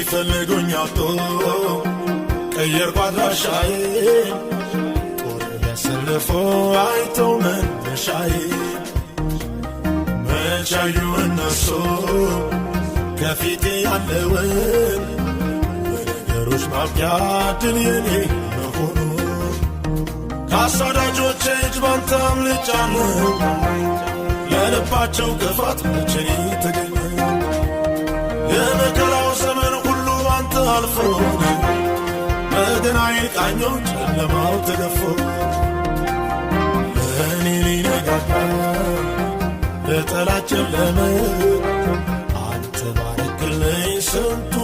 ሲፈልጉኝ አጡ ቀየርኩ አድራሻዬን ጦር ሊያሰልፉ አይተው መነሻዬን መቻዩ እነሱ ከፊቴ ያለውን በነገሮች ማብቂያ ድል የኔ መሆኑ ከአሳዳጆቼ እጅ ባንተ አምልጫለሁ ለልባቸው ክፋት መቼ ተገኘ የመከራው ዘመን ሁሉ ባንተ አልፎ በገናዬ ቃኘው ጨለማው ተገፎ ለእኔ ሊነጋጋ ለጠላት ጨለመ አንተ ባረክልኝ ስንት